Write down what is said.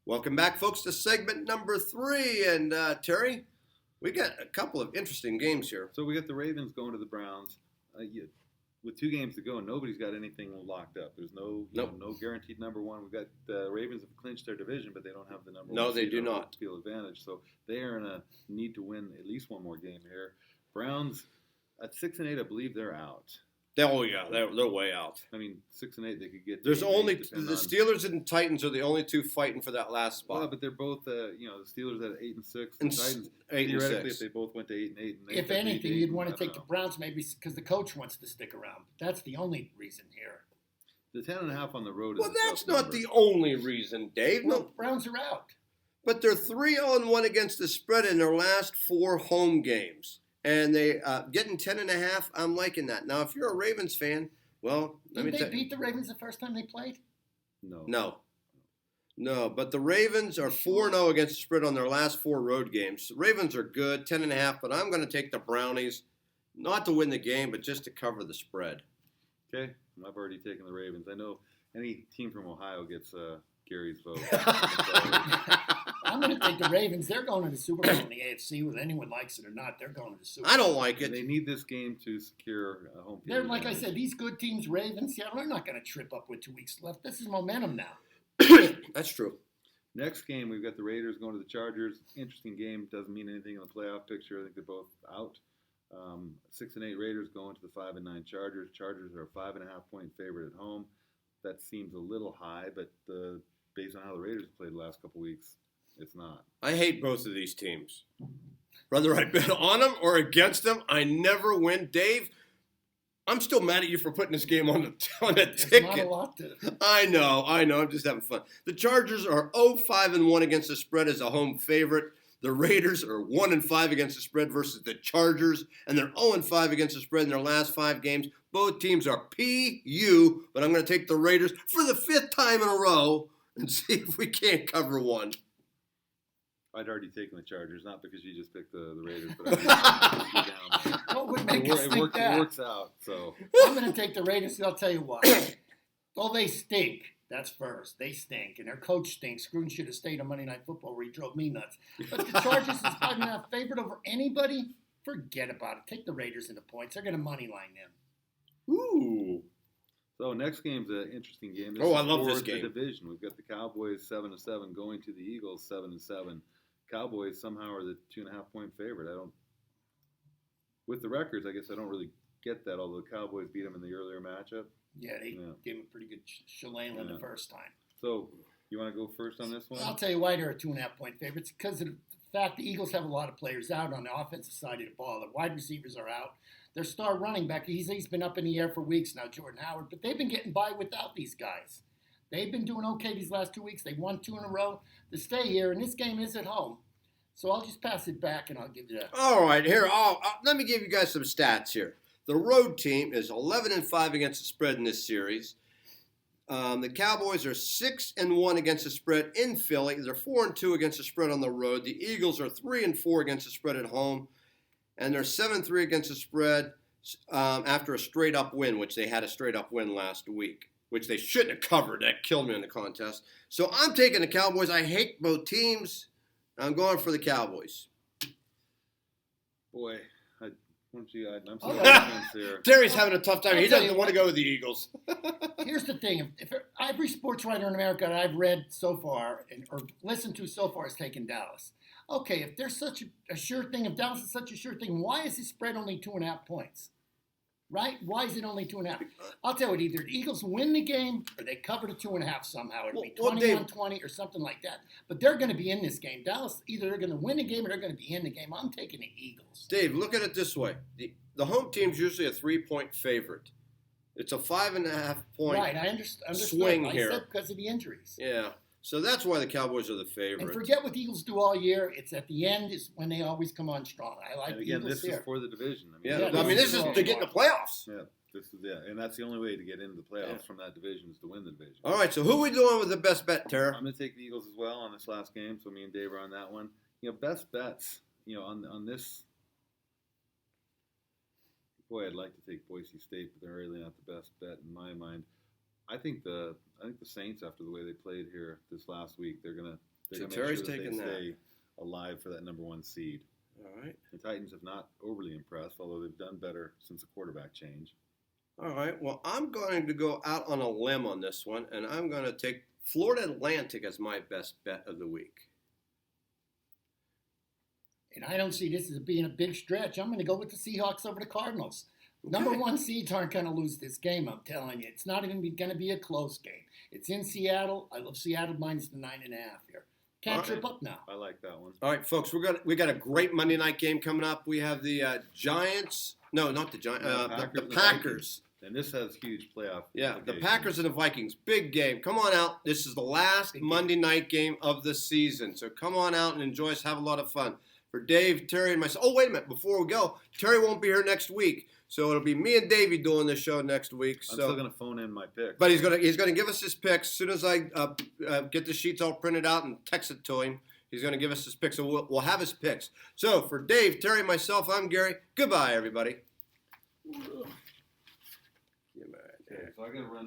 Welcome back, folks, to segment number 3. And Terry, we got a couple of interesting games here. So we got the Ravens going to the Browns. With 2 games to go, nobody's got anything locked up. There's no no guaranteed number one. We've got the Ravens have clinched their division, but they don't have the number one. No, they do not. Field advantage. So they are in a need to win at least one more game here. Browns at 6-8, I believe they're out. Oh yeah, they're way out. I mean, 6-8, they could get. There's only the Steelers and Titans are the only 2 fighting for that last spot. Well, but they're both, the Steelers at 8-6, and the Titans 8 and 6. If they both went to 8-8, and if anything, you'd want to take the Browns maybe because the coach wants to stick around. That's the only reason here. The 10.5 on the road. Well, that's not the only reason, Dave. Well, No, Browns are out. but they're 3-1 against the spread in their last 4 home games, and they getting 10.5. I'm liking that. Now, if you're a Ravens fan. Well, Didn't they beat the Ravens the first time they played? No, but the Ravens are 4-0 against the spread on their last 4 road games. The Ravens are good, 10.5, but I'm going to take the Brownies, not to win the game, but just to cover the spread. Okay, I've already taken the Ravens. I know any team from Ohio gets Gary's vote. I'm going to take the Ravens. They're going to the Super Bowl in the AFC, whether anyone likes it or not. They're going to the Super Bowl. I don't like it. They need this game to secure a home field. They're, like I said, these good teams, Ravens, they're not going to trip up with 2 weeks left. This is momentum now. That's true. Next game, we've got the Raiders going to the Chargers. Interesting game. Doesn't mean anything in the playoff picture. I think they're both out. 6-8 Raiders going to the 5-9 Chargers. Chargers are a 5.5-point favorite at home. That seems a little high, but based on how the Raiders played the last couple weeks, it's not. I hate both of these teams. Whether I bet on them or against them, I never win. Dave, I'm still mad at you for putting this game on the ticket. Not a lot to. I know. I'm just having fun. The Chargers are 0-5-1 against the spread as a home favorite. The Raiders are 1-5 against the spread versus the Chargers, and they're 0-5 against the spread in their last 5 games. Both teams are PU, but I'm going to take the Raiders for the 5th time in a row and see if we can't cover one. I'd already taken the Chargers, not because you just picked the Raiders, but I down. What would make us think that? It works out. So I'm going to take the Raiders, and I'll tell you why. Well, they stink. That's first. They stink, and their coach stinks. Gruden should have stayed on Monday Night Football where he drove me nuts. But the Chargers is 5.5 favorite over anybody. Forget about it. Take the Raiders in the points. They're going to money line them. Ooh. So next game's an interesting game. I love this game. The division. We've got the Cowboys 7-7 going to the Eagles 7-7. Cowboys somehow are the 2.5-point favorite. With the records, I guess I don't really get that. Although the Cowboys beat them in the earlier matchup. Yeah, they gave him a pretty good shillelagh the first time. So you want to go first on this one? I'll tell you why they're a 2.5-point favorite. It's because of the fact the Eagles have a lot of players out on the offensive side of the ball. The wide receivers are out. Their star running back, he's been up in the air for weeks now, Jordan Howard, but they've been getting by without these guys. They've been doing okay these last 2 weeks. They won 2 in a row to stay here, and this game is at home. So I'll just pass it back, and I'll give you that. All right, here, let me give you guys some stats here. The road team is 11-5 against the spread in this series. The Cowboys are 6-1 against the spread in Philly. They're 4-2 against the spread on the road. The Eagles are 3-4 against the spread at home, and they're 7-3 against the spread after a straight-up win, which they had a straight-up win last week, which they shouldn't have covered. That killed me in the contest. So I'm taking the Cowboys. I hate both teams. I'm going for the Cowboys. Boy, I'm so Okay. Terry's having a tough time. I'll He tell doesn't you want to go with the Eagles. Here's the thing. If every sports writer in America that I've read so far or listened to so far has taken Dallas. Okay, if there's such a sure thing, if Dallas is such a sure thing, why is the spread only 2.5 points? Right? Why is it only 2.5? I'll tell you, either the Eagles win the game or they cover the 2.5 somehow. It'll be 21-20 or something like that. But they're going to be in this game. Dallas, either they're going to win the game or they're going to be in the game. I'm taking the Eagles. Dave, look at it this way. The home team's usually a 3-point favorite. It's a 5.5-point right, I understand. swing I here. said because of the injuries. Yeah. So that's why the Cowboys are the favorite. And forget what the Eagles do all year. It's at the end is when they always come on strong. I like and the again, Eagles this here. is for the division. This is to get in the playoffs. Yeah, and that's the only way to get into the playoffs from that division is to win the division. All right, so who are we doing with the best bet, Tara? I'm going to take the Eagles as well on this last game. So me and Dave are on that one. Best bets. On this. Boy, I'd like to take Boise State, but they're really not the best bet in my mind. I think the Saints, after the way they played here this last week, they're gonna They're So going to make Terry's sure that taking they that. stay alive for that number 1 seed. All right. The Titans have not overly impressed, although they've done better since the quarterback change. All right. Well, I'm going to go out on a limb on this one, and I'm going to take Florida Atlantic as my best bet of the week. And I don't see this as being a big stretch. I'm going to go with the Seahawks over the Cardinals. Number 1 seeds aren't going to lose this game, I'm telling you. It's not even going to be a close game. It's in Seattle. I love Seattle minus the 9.5 here. Can't All right. trip up now. I like that one. All right, folks, we got a great Monday night game coming up. We have the Giants. No, not the Giants. The and Packers. And this has huge playoff. Yeah, the implications. Packers and the Vikings. Big game. Come on out. This is the last Big game. Monday night game of the season. So come on out and enjoy us. Have a lot of fun. For Dave, Terry, and myself. Oh, wait a minute. Before we go, Terry won't be here next week. So it'll be me and Davey doing this show next week. I'm So, still going to phone in my pick. but he's gonna give us his picks as soon as I get the sheets all printed out and text it to him. He's gonna give us his picks, so we'll have his picks. So for Dave, Terry, myself, I'm Gary. Goodbye, everybody. So I got to run.